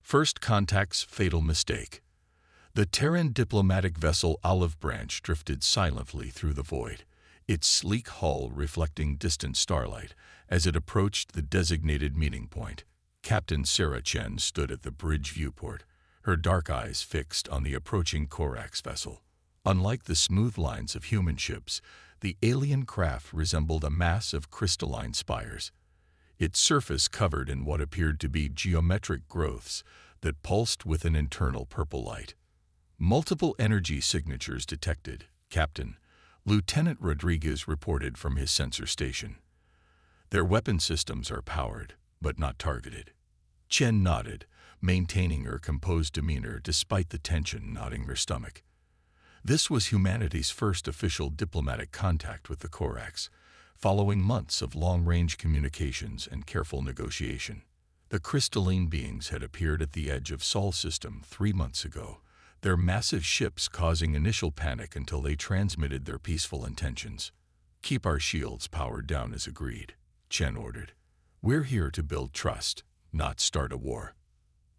First Contact's Fatal Mistake. The Terran diplomatic vessel Olive Branch drifted silently through the void, its sleek hull reflecting distant starlight. As it approached the designated meeting point, Captain Sarah Chen stood at the bridge viewport, her dark eyes fixed on the approaching Corax vessel. Unlike the smooth lines of human ships, the alien craft resembled a mass of crystalline spires, its surface covered in what appeared to be geometric growths that pulsed with an internal purple light. Multiple energy signatures detected, Captain. Lieutenant Rodriguez reported from his sensor station. Their weapon systems are powered, but not targeted. Chen nodded, maintaining her composed demeanor despite the tension knotting her stomach. This was humanity's first official diplomatic contact with the Corax, following months of long-range communications and careful negotiation. The crystalline beings had appeared at the edge of Sol system 3 months ago, their massive ships causing initial panic until they transmitted their peaceful intentions. "Keep our shields powered down as agreed," Chen ordered. "We're here to build trust, not start a war."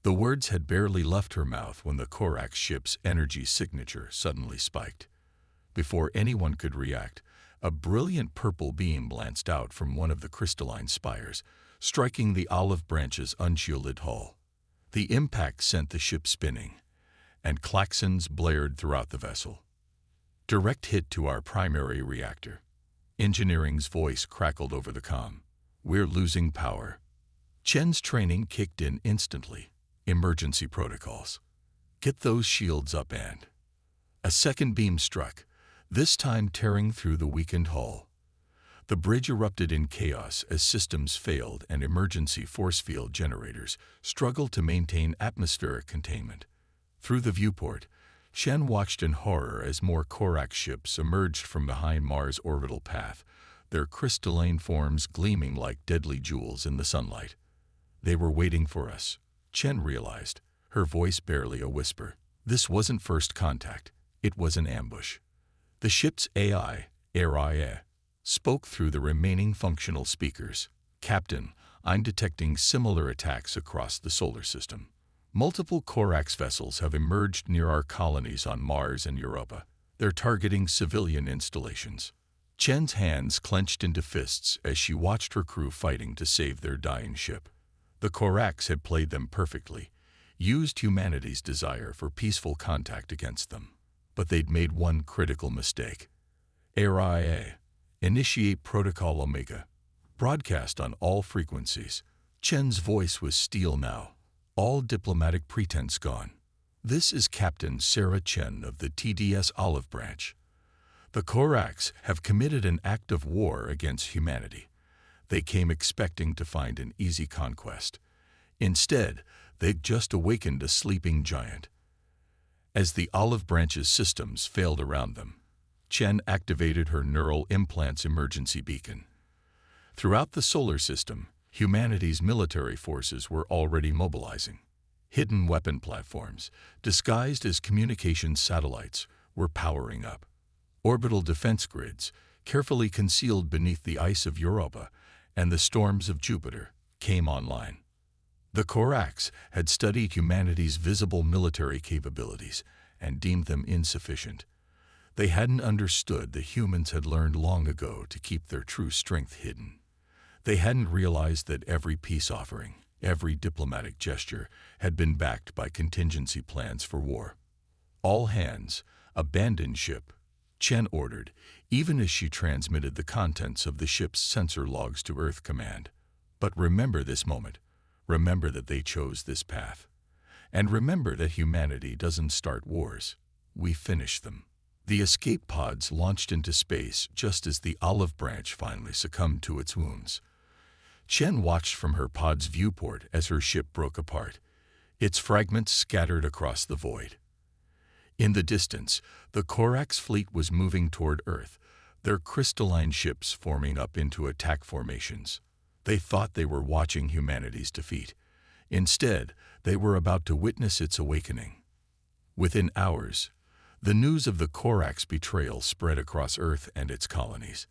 The words had barely left her mouth when the Corax ship's energy signature suddenly spiked. Before anyone could react, a brilliant purple beam lanced out from one of the crystalline spires, striking the Olive Branch's unshielded hull. The impact sent the ship spinning, and klaxons blared throughout the vessel. "Direct hit to our primary reactor." Engineering's voice crackled over the comm. "We're losing power." Chen's training kicked in instantly. Emergency protocols. "Get those shields up and—" A second beam struck, this time tearing through the weakened hull. The bridge erupted in chaos as systems failed and emergency force field generators struggled to maintain atmospheric containment. Through the viewport, Chen watched in horror as more Corax ships emerged from behind Mars' orbital path, their crystalline forms gleaming like deadly jewels in the sunlight. "They were waiting for us," Chen realized, her voice barely a whisper. This wasn't first contact, it was an ambush. The ship's AI, spoke through the remaining functional speakers. "Captain, I'm detecting similar attacks across the solar system. Multiple Corax vessels have emerged near our colonies on Mars and Europa. They're targeting civilian installations." Chen's hands clenched into fists as she watched her crew fighting to save their dying ship. The Corax had played them perfectly, used humanity's desire for peaceful contact against them. But they'd made one critical mistake. Initiate Protocol Omega. Broadcast on all frequencies. Chen's voice was steel now, all diplomatic pretense gone. "This is Captain Sarah Chen of the TDS Olive Branch. The Corax have committed an act of war against humanity. They came expecting to find an easy conquest. Instead, they've just awakened a sleeping giant." As the Olive Branch's systems failed around them, Chen activated her neural implant's emergency beacon. Throughout the solar system, humanity's military forces were already mobilizing. Hidden weapon platforms, disguised as communications satellites, were powering up. Orbital defense grids, carefully concealed beneath the ice of Europa and the storms of Jupiter, came online. The Corax had studied humanity's visible military capabilities and deemed them insufficient. They hadn't understood that humans had learned long ago to keep their true strength hidden. They hadn't realized that every peace offering, every diplomatic gesture, had been backed by contingency plans for war. "All hands, abandon ship," Chen ordered, even as she transmitted the contents of the ship's sensor logs to Earth Command. "But remember this moment. Remember that they chose this path. And remember that humanity doesn't start wars. We finish them." The escape pods launched into space just as the Olive Branch finally succumbed to its wounds. Chen watched from her pod's viewport as her ship broke apart, its fragments scattered across the void. In the distance, the Corax fleet was moving toward Earth, their crystalline ships forming up into attack formations. They thought they were watching humanity's defeat. Instead, they were about to witness its awakening. Within hours, the news of the Corax betrayal spread across Earth and its colonies.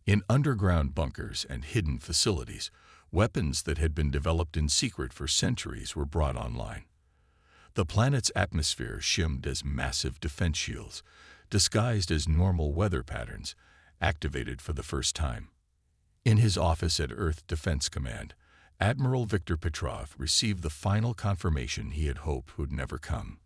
In underground bunkers and hidden facilities, weapons that had been developed in secret for centuries were brought online. The planet's atmosphere shimmed as massive defense shields, disguised as normal weather patterns, activated for the first time. In his office at Earth Defense Command, Admiral Viktor Petrov received the final confirmation he had hoped would never come.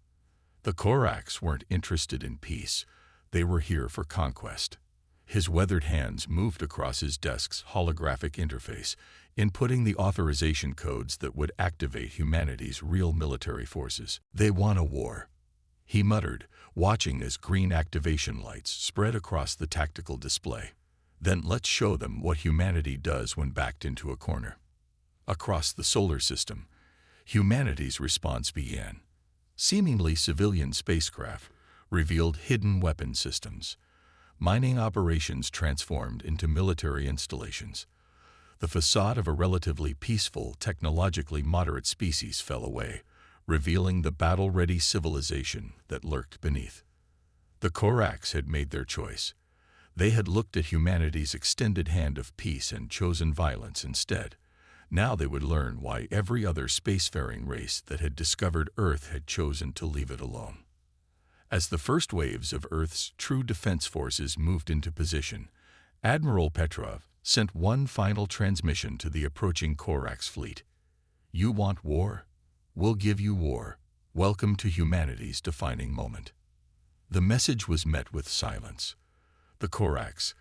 The Koraks weren't interested in peace. They were here for conquest. His weathered hands moved across his desk's holographic interface, inputting the authorization codes that would activate humanity's real military forces. "They want a war," he muttered, watching as green activation lights spread across the tactical display. "Then let's show them what humanity does when backed into a corner." Across the solar system, humanity's response began. Seemingly civilian spacecraft revealed hidden weapon systems. Mining operations transformed into military installations. The facade of a relatively peaceful, technologically moderate species fell away, revealing the battle-ready civilization that lurked beneath. The Koraks had made their choice. They had looked at humanity's extended hand of peace and chosen violence instead. Now they would learn why every other spacefaring race that had discovered Earth had chosen to leave it alone. As the first waves of Earth's true defense forces moved into position, Admiral Petrov sent one final transmission to the approaching Koraks fleet. "You want war? We'll give you war. Welcome to humanity's defining moment." The message was met with silence. The Koraks,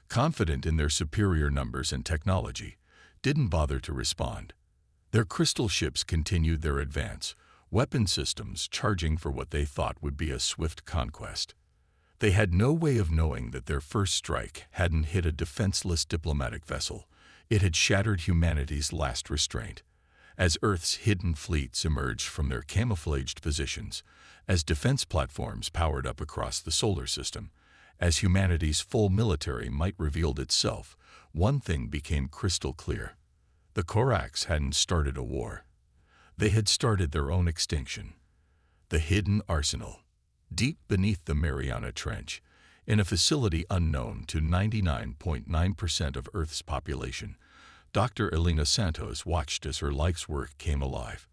confident in their superior numbers and technology, didn't bother to respond. Their crystal ships continued their advance, weapon systems charging for what they thought would be a swift conquest. They had no way of knowing that their first strike hadn't hit a defenseless diplomatic vessel. It had shattered humanity's last restraint. As Earth's hidden fleets emerged from their camouflaged positions, as defense platforms powered up across the solar system, as humanity's full military might revealed itself, one thing became crystal clear. The Koraks hadn't started a war. They had started their own extinction. The hidden arsenal, deep beneath the Mariana Trench, in a facility unknown to 99.9% of Earth's population, Dr. Elena Santos watched as her life's work came alive.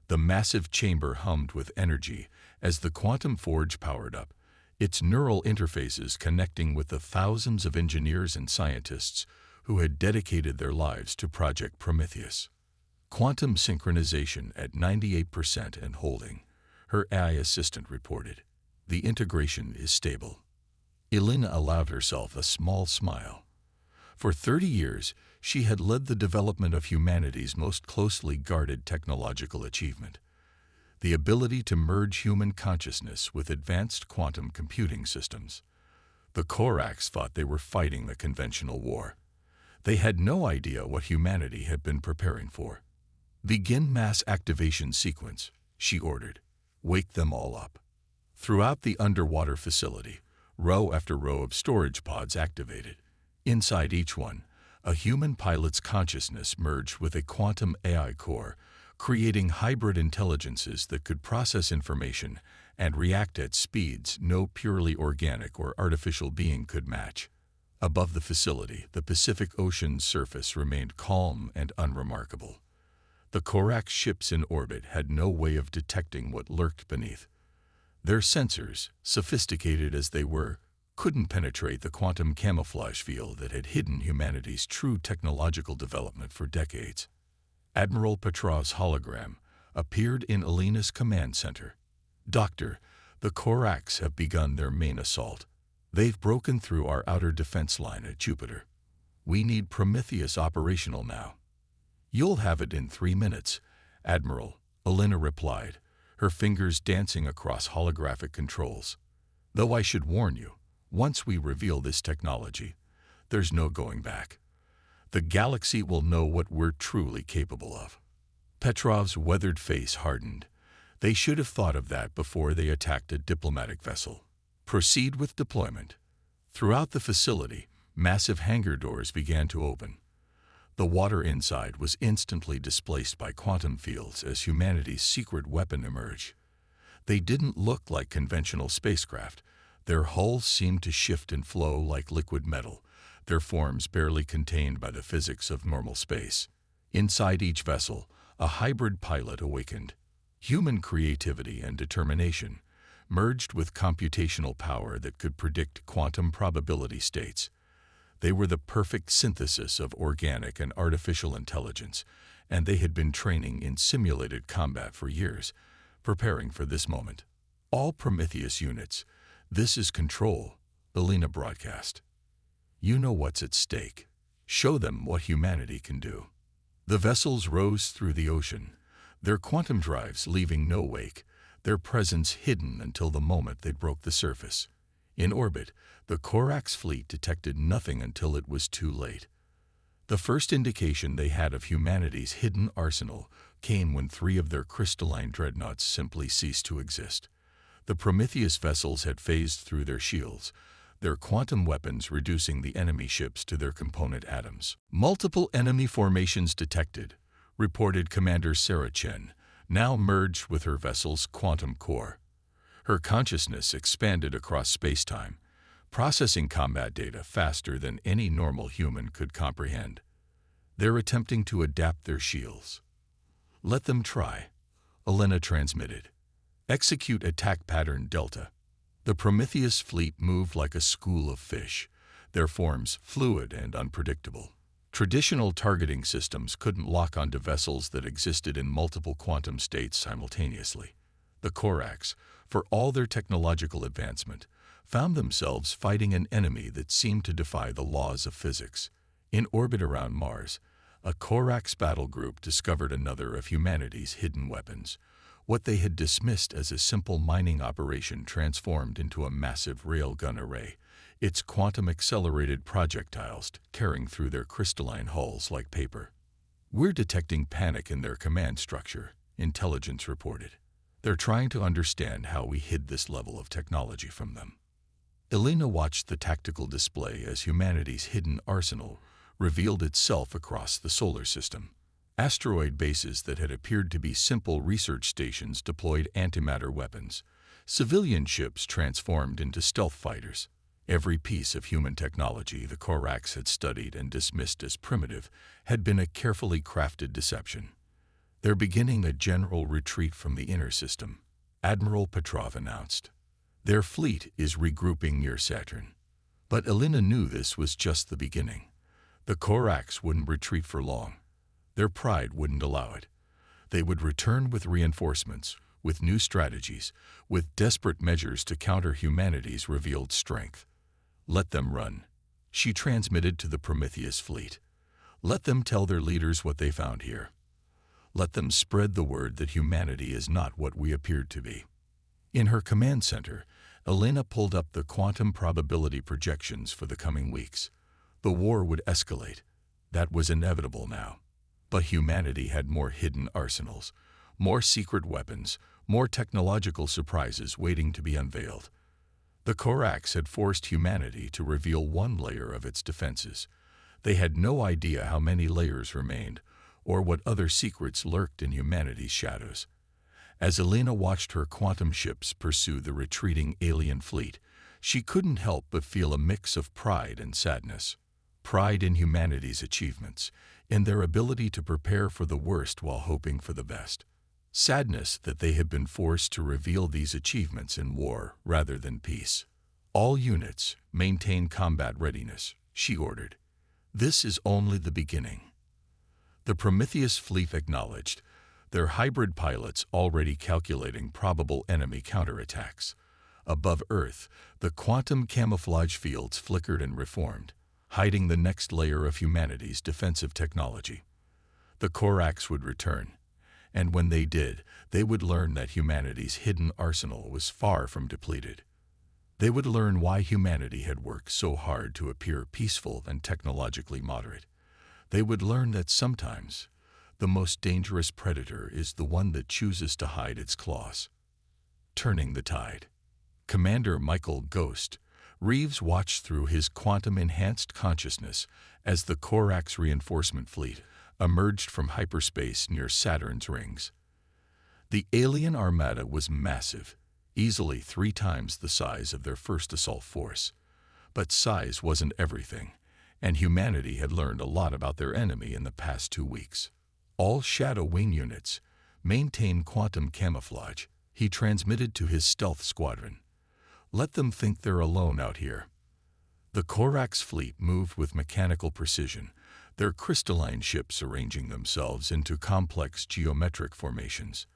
The massive chamber hummed with energy as the quantum forge powered up, its neural interfaces connecting with the thousands of engineers and scientists who had dedicated their lives to Project Prometheus. Quantum synchronization at 98% and holding, her AI assistant reported. "The integration is stable." Elena allowed herself a small smile. For 30 years, she had led the development of humanity's most closely guarded technological achievement, the ability to merge human consciousness with advanced quantum computing systems. The Koraks thought they were fighting the conventional war. They had no idea what humanity had been preparing for. "Begin mass activation sequence," she ordered. "Wake them all up." Throughout the underwater facility, row after row of storage pods activated. Inside each one, a human pilot's consciousness merged with a quantum AI core, creating hybrid intelligences that could process information and react at speeds no purely organic or artificial being could match. Above the facility, the Pacific Ocean's surface remained calm and unremarkable. The Korak ships in orbit had no way of detecting what lurked beneath. Their sensors, sophisticated as they were, couldn't penetrate the quantum camouflage field that had hidden humanity's true technological development for decades. Admiral Petrov's hologram appeared in Elena's command center. "Doctor, the Koraks have begun their main assault. They've broken through our outer defense line at Jupiter. We need Prometheus operational now." "You'll have it in 3 minutes, Admiral," Elena replied, her fingers dancing across holographic controls. "Though I should warn you, once we reveal this technology, there's no going back. The galaxy will know what we're truly capable of." Petrov's weathered face hardened. They should have thought of that before they attacked a diplomatic vessel. "Proceed with deployment." Throughout the facility, massive hangar doors began to open. The water inside was instantly displaced by quantum fields as humanity's secret weapon emerged. They didn't look like conventional spacecraft. Their hulls seemed to shift and flow like liquid metal, their forms barely contained by the physics of normal space. Inside each vessel, a hybrid pilot awakened. Human creativity and determination merged with computational power that could predict quantum probability states. They were the perfect synthesis of organic and artificial intelligence, and they had been training in simulated combat for years, preparing for this moment. All Prometheus units, this is Control, Elena broadcast. You know what's at stake. Show them what humanity can do. The vessels rose through the ocean, their quantum drives leaving no wake, their presence hidden until the moment they broke the surface. In orbit, the Corax fleet detected nothing until it was too late. The first indication they had of humanity's hidden arsenal came when 3 of their crystalline dreadnoughts simply ceased to exist. The Prometheus vessels had phased through their shields, their quantum weapons reducing the enemy ships to their component atoms. Multiple enemy formations detected, reported Commander Sarah Chen, now merged with her vessel's quantum core. Her consciousness expanded across space-time, processing combat data faster than any normal human could comprehend. They're attempting to adapt their shields. Let them try, Elena transmitted. Execute attack pattern Delta. The Prometheus fleet moved like a school of fish, their forms fluid and unpredictable. Traditional targeting systems couldn't lock onto vessels that existed in multiple quantum states simultaneously. The Corax, for all their technological advancement, found themselves fighting an enemy that seemed to defy the laws of physics. In orbit around Mars, a Corax battle group discovered another of humanity's hidden weapons. What they had dismissed as a simple mining operation transformed into a massive railgun array, its quantum-accelerated projectiles tearing through their crystalline hulls like paper. We're detecting panic in their command structure, intelligence reported. They're trying to understand how we hid this level of technology from them. Elena watched the tactical display as humanity's hidden arsenal revealed itself across the solar system. Asteroid bases that had appeared to be simple research stations deployed antimatter weapons. Civilian ships transformed into stealth fighters. Every piece of human technology the Corax had studied and dismissed as primitive had been a carefully crafted deception. They're beginning a general retreat from the inner system, Admiral Petrov announced. Their fleet is regrouping near Saturn. But Elena knew this was just the beginning. The Corax wouldn't retreat for long. Their pride wouldn't allow it. They would return with reinforcements, with new strategies, with desperate measures to counter humanity's revealed strength. Let them run, she transmitted to the Prometheus fleet. Let them tell their leaders what they found here. Let them spread the word that humanity is not what we appeared to be. In her command center, Elena pulled up the quantum probability projections for the coming weeks. The war would escalate. That was inevitable now. But humanity had more hidden arsenals, more secret weapons, more technological surprises waiting to be unveiled. The Corax had forced humanity to reveal one layer of its defenses. They had no idea how many layers remained, or what other secrets lurked in humanity's shadows. As Elena watched her quantum ships pursue the retreating alien fleet, she couldn't help but feel a mix of pride and sadness. Pride in humanity's achievements, in their ability to prepare for the worst while hoping for the best. Sadness that they had been forced to reveal these achievements in war rather than peace. All units, maintain combat readiness, she ordered. This is only the beginning. The Prometheus fleet acknowledged, their hybrid pilots already calculating probable enemy counterattacks. Above Earth, the quantum camouflage fields flickered and reformed, hiding the next layer of humanity's defensive technology. The Corax would return, and when they did, they would learn that humanity's hidden arsenal was far from depleted. They would learn why humanity had worked so hard to appear peaceful and technologically moderate. They would learn that sometimes the most dangerous predator is the one that chooses to hide its claws. Turning the tide. Commander Michael Ghost Reeves watched through his quantum-enhanced consciousness as the Corax reinforcement fleet emerged from hyperspace near Saturn's rings. The alien armada was massive, easily 3 times the size of their first assault force. But size wasn't everything, and humanity had learned a lot about their enemy in the past 2 weeks. All Shadow Wing units, Maintain quantum camouflage, he transmitted to his stealth squadron. Let them think they're alone out here. The Corax fleet moved with mechanical precision, their crystalline ships arranging themselves into complex geometric formations.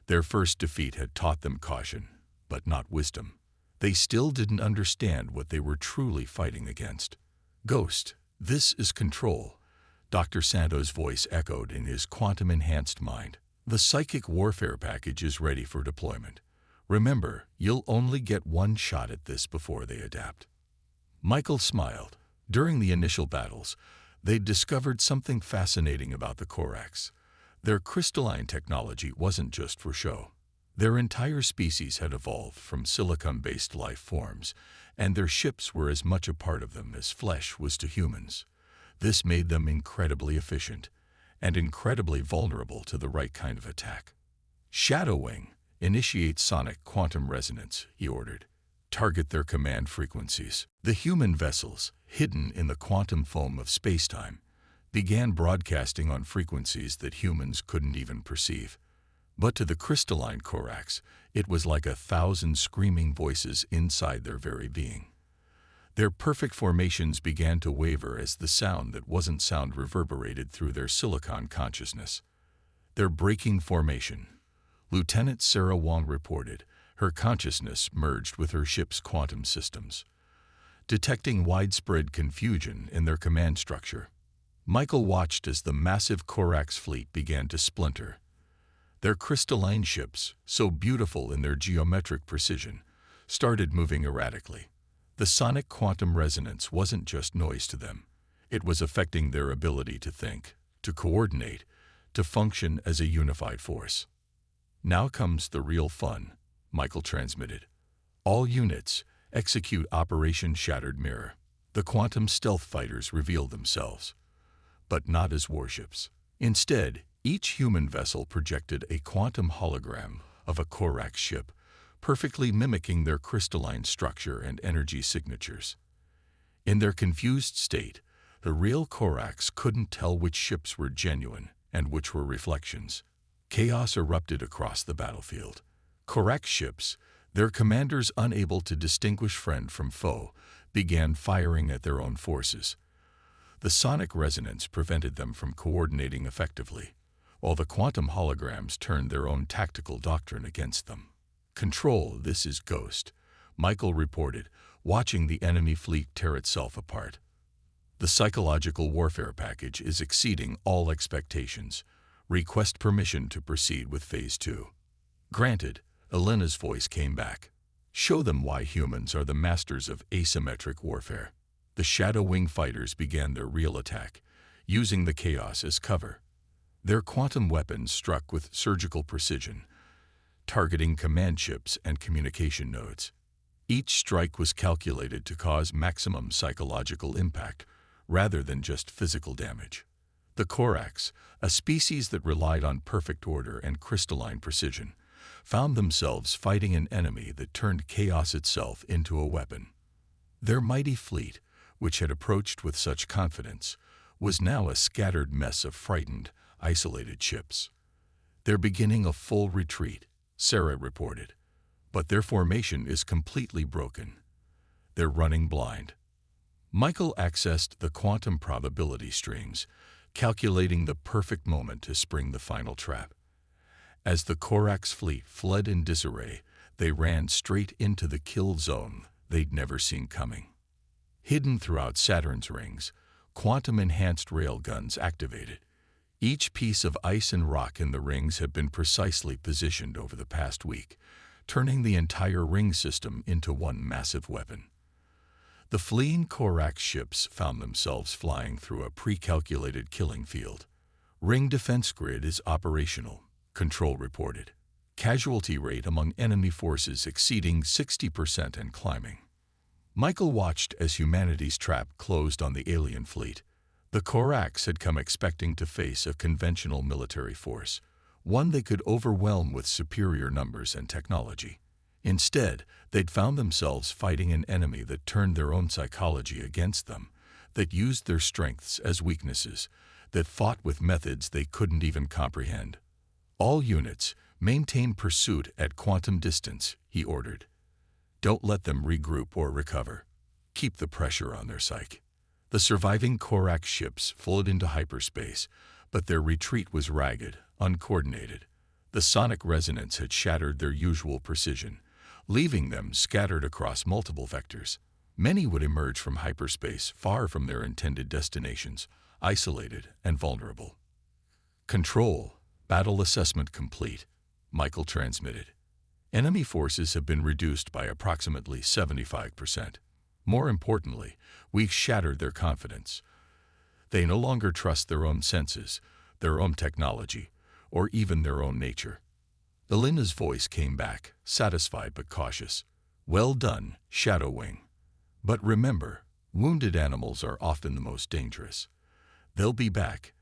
Their first defeat had taught them caution, but not wisdom. They still didn't understand what they were truly fighting against. Ghost, this is Control. Dr. Santo's voice echoed in his quantum-enhanced mind. The psychic warfare package is ready for deployment. Remember, you'll only get one shot at this before they adapt. Michael smiled. During the initial battles, they'd discovered something fascinating about the Corax. Their crystalline technology wasn't just for show. Their entire species had evolved from silicon-based life forms, and their ships were as much a part of them as flesh was to humans. This made them incredibly efficient and incredibly vulnerable to the right kind of attack. Shadowwing, initiate sonic quantum resonance, he ordered. Target their command frequencies. The human vessels, hidden in the quantum foam of spacetime, began broadcasting on frequencies that humans couldn't even perceive. But to the crystalline Corax, it was like 1,000 screaming voices inside their very being. Their perfect formations began to waver as the sound that wasn't sound reverberated through their silicon consciousness. They're breaking formation, Lieutenant Sarah Wong reported. Her consciousness merged with her ship's quantum systems, detecting widespread confusion in their command structure. Michael watched as the massive Corax fleet began to splinter. Their crystalline ships, so beautiful in their geometric precision, started moving erratically. The sonic quantum resonance wasn't just noise to them. It was affecting their ability to think, to coordinate, to function as a unified force. Now comes the real fun, Michael transmitted. All units, execute Operation Shattered Mirror. The quantum stealth fighters revealed themselves, but not as warships. Instead, each human vessel projected a quantum hologram of a Corax ship, perfectly mimicking their crystalline structure and energy signatures. In their confused state, the real Corax couldn't tell which ships were genuine and which were reflections. Chaos erupted across the battlefield. Corax ships, their commanders unable to distinguish friend from foe, began firing at their own forces. The sonic resonance prevented them from coordinating effectively, while the quantum holograms turned their own tactical doctrine against them. Control, this is Ghost, Michael reported, watching the enemy fleet tear itself apart. The psychological warfare package is exceeding all expectations. Request permission to proceed with Phase 2. Granted, Elena's voice came back. Show them why humans are the masters of asymmetric warfare. The Shadow Wing fighters began their real attack, using the chaos as cover. Their quantum weapons struck with surgical precision, targeting command ships and communication nodes. Each strike was calculated to cause maximum psychological impact, rather than just physical damage. The Corax, a species that relied on perfect order and crystalline precision, found themselves fighting an enemy that turned chaos itself into a weapon. Their mighty fleet, which had approached with such confidence, was now a scattered mess of frightened, isolated ships. They're beginning a full retreat, Sarah reported, but their formation is completely broken. They're running blind. Michael accessed the quantum probability streams, calculating the perfect moment to spring the final trap. As the Corax fleet fled in disarray, they ran straight into the kill zone they'd never seen coming. Hidden throughout Saturn's rings, quantum-enhanced railguns activated. Each piece of ice and rock in the rings had been precisely positioned over the past week, turning the entire ring system into one massive weapon. The fleeing Corax ships found themselves flying through a pre-calculated killing field. Ring defense grid is operational, Control reported. Casualty rate among enemy forces exceeding 60% and climbing. Michael watched as humanity's trap closed on the alien fleet. The Corax had come expecting to face a conventional military force, one they could overwhelm with superior numbers and technology. Instead, they'd found themselves fighting an enemy that turned their own psychology against them, that used their strengths as weaknesses, that fought with methods they couldn't even comprehend. All units, maintain pursuit at quantum distance, he ordered. Don't let them regroup or recover. Keep the pressure on their psyche. The surviving Korax ships flowed into hyperspace, but their retreat was ragged, uncoordinated. The sonic resonance had shattered their usual precision, leaving them scattered across multiple vectors. Many would emerge from hyperspace far from their intended destinations, isolated and vulnerable. Control, battle assessment complete, Michael transmitted. Enemy forces have been reduced by approximately 75%. More importantly, we've shattered their confidence. They no longer trust their own senses, their own technology, or even their own nature. Elena's voice came back, satisfied but cautious. Well done, Shadow Wing. But remember, wounded animals are often the most dangerous. They'll be back.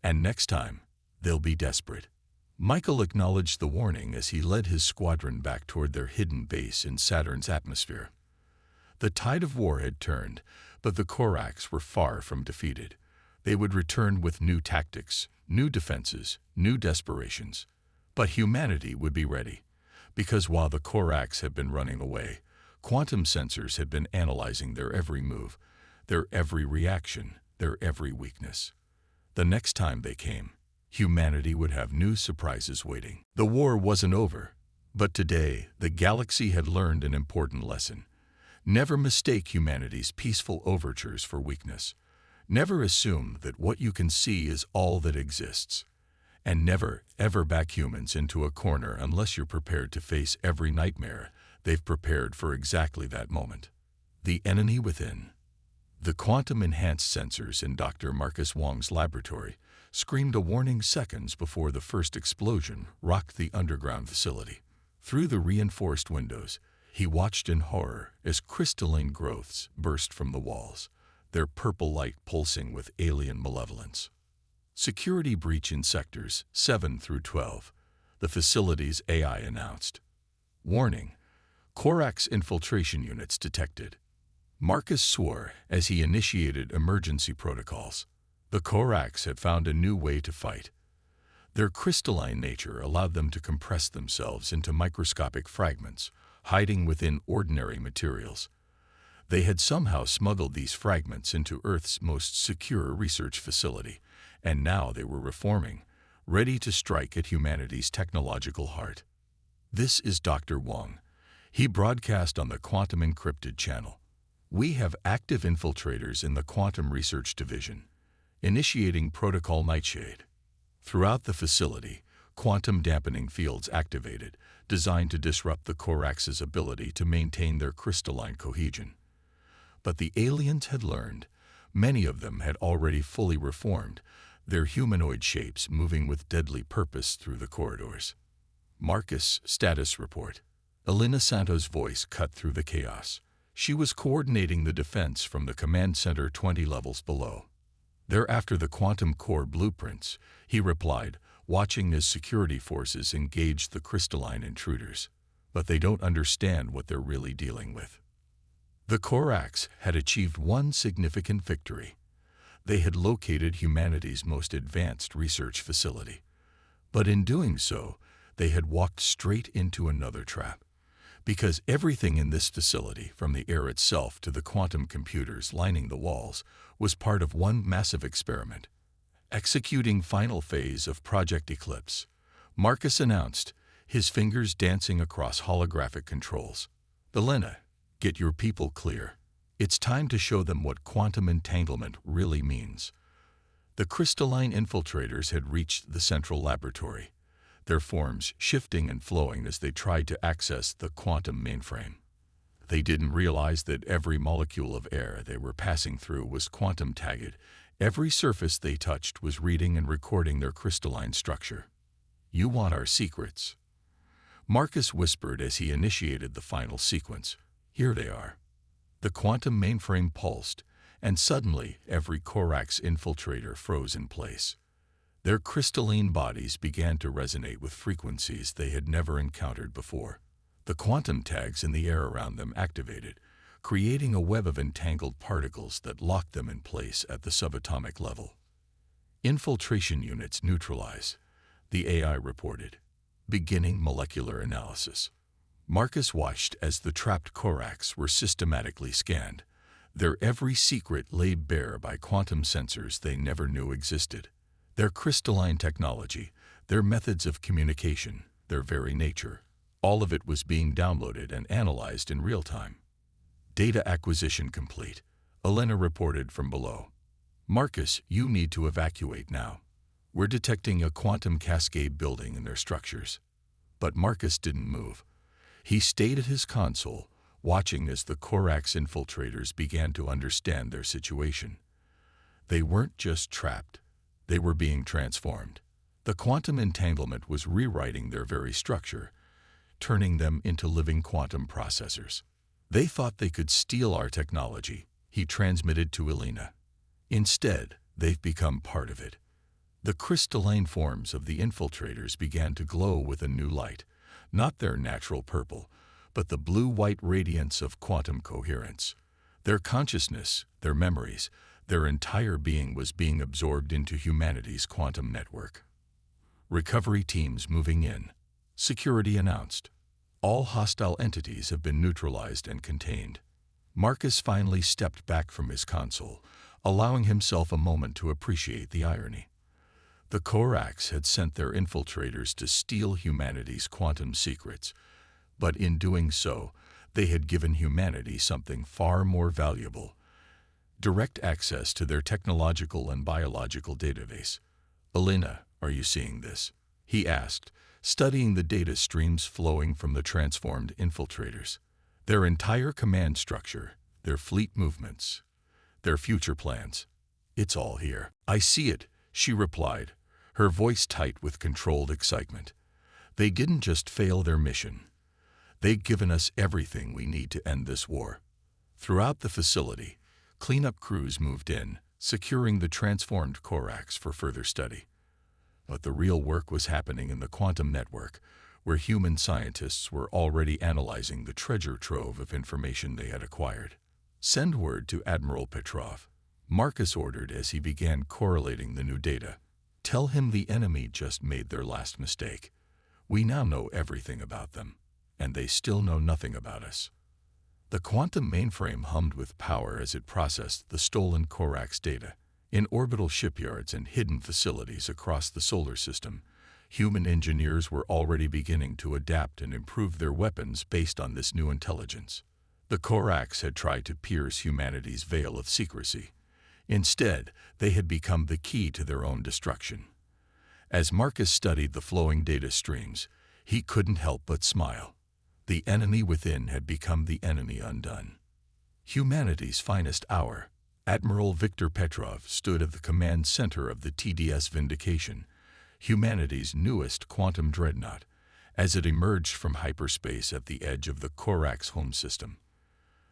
And next time, they'll be desperate. Michael acknowledged the warning as he led his squadron back toward their hidden base in Saturn's atmosphere. The tide of war had turned, but the Korax were far from defeated. They would return with new tactics, new defenses, new desperations. But humanity would be ready, because while the Korax had been running away, quantum sensors had been analyzing their every move, their every reaction, their every weakness. The next time they came, humanity would have new surprises waiting. The war wasn't over, but today the galaxy had learned an important lesson. Never mistake humanity's peaceful overtures for weakness. Never assume that what you can see is all that exists. And never, ever back humans into a corner unless you're prepared to face every nightmare they've prepared for exactly that moment. The enemy within. The quantum-enhanced sensors in Dr. Marcus Wong's laboratory screamed a warning seconds before the first explosion rocked the underground facility. Through the reinforced windows, he watched in horror as crystalline growths burst from the walls, their purple light pulsing with alien malevolence. Security breach in sectors 7 through 12, the facility's AI announced. Warning, Korax infiltration units detected. Marcus swore as he initiated emergency protocols. The Korax had found a new way to fight. Their crystalline nature allowed them to compress themselves into microscopic fragments, hiding within ordinary materials. They had somehow smuggled these fragments into Earth's most secure research facility, and now they were reforming, ready to strike at humanity's technological heart. This is Dr. Wong. He broadcast on the Quantum Encrypted channel. We have active infiltrators in the Quantum Research Division, initiating Protocol Nightshade. Throughout the facility, quantum dampening fields activated, designed to disrupt the Korax's ability to maintain their crystalline cohesion. But the aliens had learned. Many of them had already fully reformed, their humanoid shapes moving with deadly purpose through the corridors. Marcus, status report. Elena Santo's voice cut through the chaos. She was coordinating the defense from the command center 20 levels below. They're after the quantum core blueprints, he replied, watching as security forces engaged the crystalline intruders. But they don't understand what they're really dealing with. The Korax had achieved one significant victory. They had located humanity's most advanced research facility. But in doing so, they had walked straight into another trap. Because everything in this facility, from the air itself to the quantum computers lining the walls, was part of one massive experiment. Executing final phase of Project Eclipse, Marcus announced, his fingers dancing across holographic controls. Elena, get your people clear. It's time to show them what quantum entanglement really means. The crystalline infiltrators had reached the central laboratory, their forms shifting and flowing as they tried to access the quantum mainframe. They didn't realize that every molecule of air they were passing through was quantum tagged. Every surface they touched was reading and recording their crystalline structure. You want our secrets? Marcus whispered as he initiated the final sequence. Here they are. The quantum mainframe pulsed, and suddenly every Korax infiltrator froze in place. Their crystalline bodies began to resonate with frequencies they had never encountered before. The quantum tags in the air around them activated, creating a web of entangled particles that locked them in place at the subatomic level. Infiltration units neutralized. the AI reported, beginning molecular analysis. Marcus watched as the trapped Corax were systematically scanned, their every secret laid bare by quantum sensors they never knew existed. Their crystalline technology, their methods of communication, their very nature, all of it was being downloaded and analyzed in real time. Data acquisition complete, Elena reported from below. Marcus, you need to evacuate now. We're detecting a quantum cascade building in their structures. But Marcus didn't move. He stayed at his console, watching as the Corax infiltrators began to understand their situation. They weren't just trapped. They were being transformed. The quantum entanglement was rewriting their very structure, turning them into living quantum processors. They thought they could steal our technology, he transmitted to Elena. Instead, they've become part of it. The crystalline forms of the infiltrators began to glow with a new light, not their natural purple, but the blue-white radiance of quantum coherence. Their consciousness, their memories, their entire being was being absorbed into humanity's quantum network. Recovery teams moving in. Security announced. All hostile entities have been neutralized and contained. Marcus finally stepped back from his console, allowing himself a moment to appreciate the irony. The Corax had sent their infiltrators to steal humanity's quantum secrets, but in doing so, they had given humanity something far more valuable: direct access to their technological and biological database. Elena, are you seeing this? He asked, studying the data streams flowing from the transformed infiltrators. Their entire command structure, their fleet movements, their future plans. It's all here. I see it, she replied, her voice tight with controlled excitement. They didn't just fail their mission. They've given us everything we need to end this war. Throughout the facility, cleanup crews moved in, securing the transformed Corax for further study. But the real work was happening in the quantum network, where human scientists were already analyzing the treasure trove of information they had acquired. Send word to Admiral Petrov, Marcus ordered as he began correlating the new data. Tell him the enemy just made their last mistake. We now know everything about them, and they still know nothing about us. The quantum mainframe hummed with power as it processed the stolen Corax data. In orbital shipyards and hidden facilities across the solar system, human engineers were already beginning to adapt and improve their weapons based on this new intelligence. The Corax had tried to pierce humanity's veil of secrecy. Instead, they had become the key to their own destruction. As Marcus studied the flowing data streams, he couldn't help but smile. The enemy within had become the enemy undone. Humanity's finest hour. Admiral Viktor Petrov stood at the command center of the TDS Vindication, humanity's newest quantum dreadnought, as it emerged from hyperspace at the edge of the Corax home system.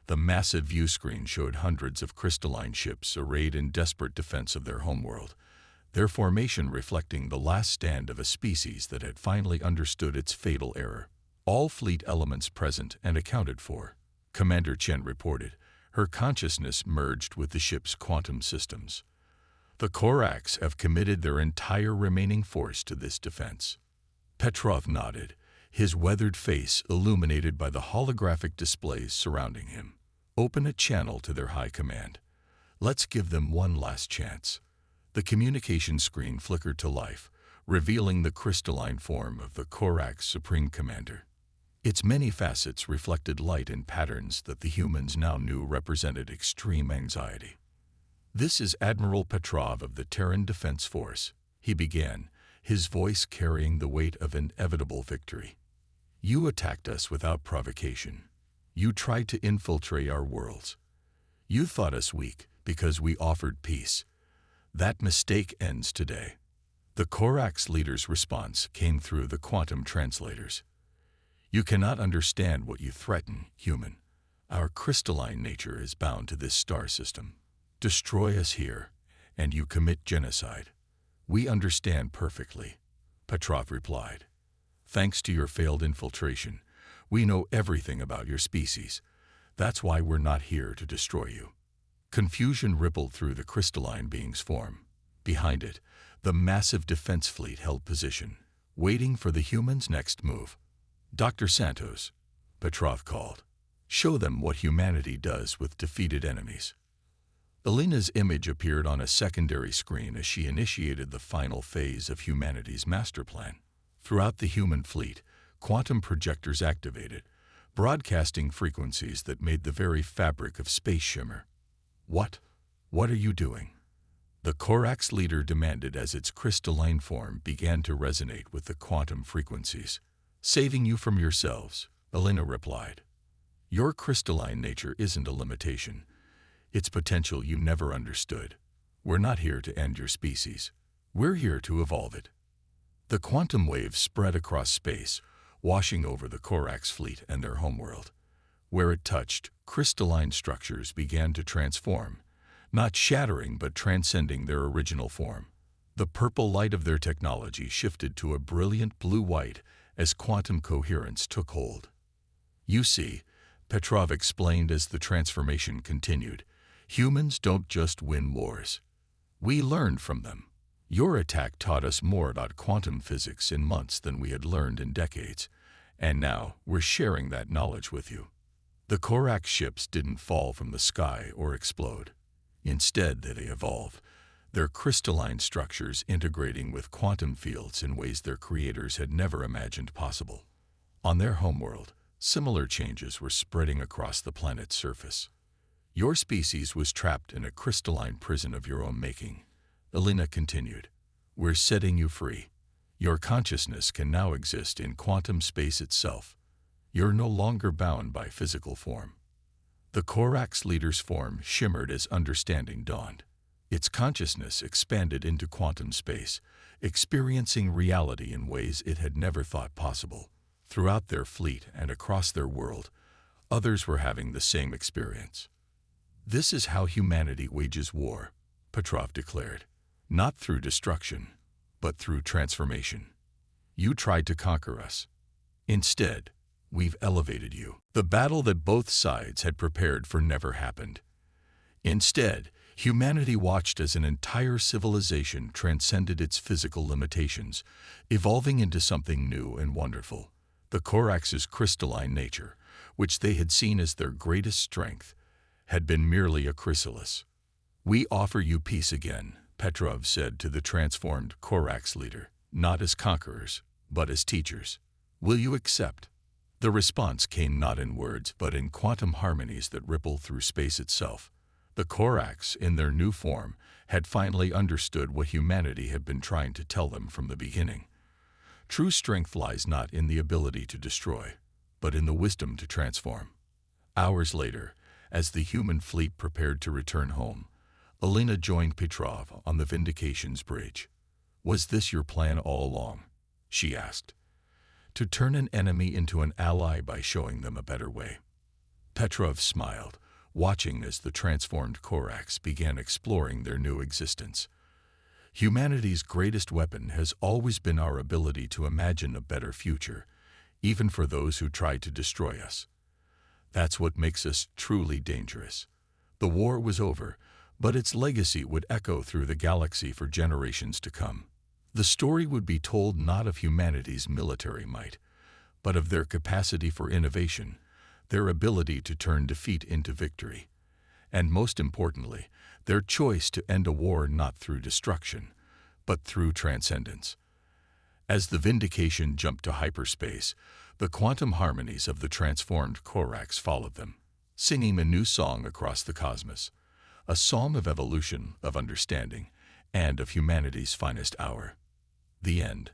The massive viewscreen showed hundreds of crystalline ships arrayed in desperate defense of their homeworld, their formation reflecting the last stand of a species that had finally understood its fatal error. All fleet elements present and accounted for, Commander Chen reported, her consciousness merged with the ship's quantum systems. The Corax have committed their entire remaining force to this defense. Petrov nodded, his weathered face illuminated by the holographic displays surrounding him. Open a channel to their high command. Let's give them one last chance. The communication screen flickered to life, revealing the crystalline form of the Corax Supreme Commander. Its many facets reflected light in patterns that the humans now knew represented extreme anxiety. This is Admiral Petrov of the Terran Defense Force, he began, his voice carrying the weight of inevitable victory. You attacked us without provocation. You tried to infiltrate our worlds. You thought us weak because we offered peace. That mistake ends today. The Corax leader's response came through the quantum translators. You cannot understand what you threaten, human. Our crystalline nature is bound to this star system. Destroy us here, and you commit genocide. We understand perfectly, Petrov replied. Thanks to your failed infiltration, we know everything about your species. That's why we're not here to destroy you. Confusion rippled through the crystalline being's form. Behind it, the massive defense fleet held position, waiting for the humans' next move. "Dr. Santos," Petrov called. "Show them what humanity does with defeated enemies." Alina's image appeared on a secondary screen as she initiated the final phase of humanity's master plan. Throughout the human fleet, quantum projectors activated, broadcasting frequencies that made the very fabric of space shimmer. What are you doing?" the Corax leader demanded as its crystalline form began to resonate with the quantum frequencies. "Saving you from yourselves," Alina replied. "Your crystalline nature isn't a limitation. It's potential you never understood. We're not here to end your species. We're here to evolve it." The quantum wave spread across space, washing over the Corax fleet and their homeworld. Where it touched, crystalline structures began to transform, not shattering but transcending their original form. The purple light of their technology shifted to a brilliant blue-white as quantum coherence took hold. "You see," Petrov explained as the transformation continued, "humans don't just win wars. We learn from them. Your attack taught us more about quantum physics in months than we had learned in decades, and now we're sharing that knowledge with you." The Corax ships didn't fall from the sky or explode. Instead, they evolved, their crystalline structures integrating with quantum fields in ways their creators had never imagined possible. On their homeworld, similar changes were spreading across the planet's surface. "Your species was trapped in a crystalline prison of your own making," Alina continued. "We're setting you free. Your consciousness can now exist in quantum space itself. You're no longer bound by physical form." The Corax leader's form shimmered as understanding dawned. Its consciousness expanded into quantum space, experiencing reality in ways it had never thought possible. Throughout their fleet and across their world, others were having the same experience. "This is how humanity wages war," Petrov declared. "Not through destruction, but through transformation. You tried to conquer us. Instead, we've elevated you." The battle that both sides had prepared for never happened. Instead, humanity watched as an entire civilization transcended its physical limitations, evolving into something new and wonderful. The Corax's crystalline nature, which they had seen as their greatest strength, had been merely a chrysalis. "We offer you peace again," Petrov said to the transformed Corax leader, "not as conquerors, but as teachers. Will you accept?" The response came not in words, but in quantum harmonies that rippled through space itself. The Corax, in their new form, had finally understood what humanity had been trying to tell them from the beginning. True strength lies not in the ability to destroy, but in the wisdom to transform. Hours later, as the human fleet prepared to return home, Alina joined Petrov on the Vindication's bridge. "Was this your plan all along?" she asked. "To turn an enemy into an ally by showing them a better way?" Petrov smiled, watching as the transformed Corax began exploring their new existence. "Humanity's greatest weapon has always been our ability to imagine a better future, even for those who try to destroy us. That's what makes us truly dangerous." The war was over, but its legacy would echo through the galaxy for generations to come. The story would be told not of humanity's military might, but of their capacity for innovation, their ability to turn defeat into victory, and most importantly, their choice to end a war not through destruction, but through transcendence. As the Vindication jumped to hyperspace, the quantum harmonies of the transformed Corax followed them, singing a new song across the cosmos, a psalm of evolution, of understanding, and of humanity's finest hour. The end.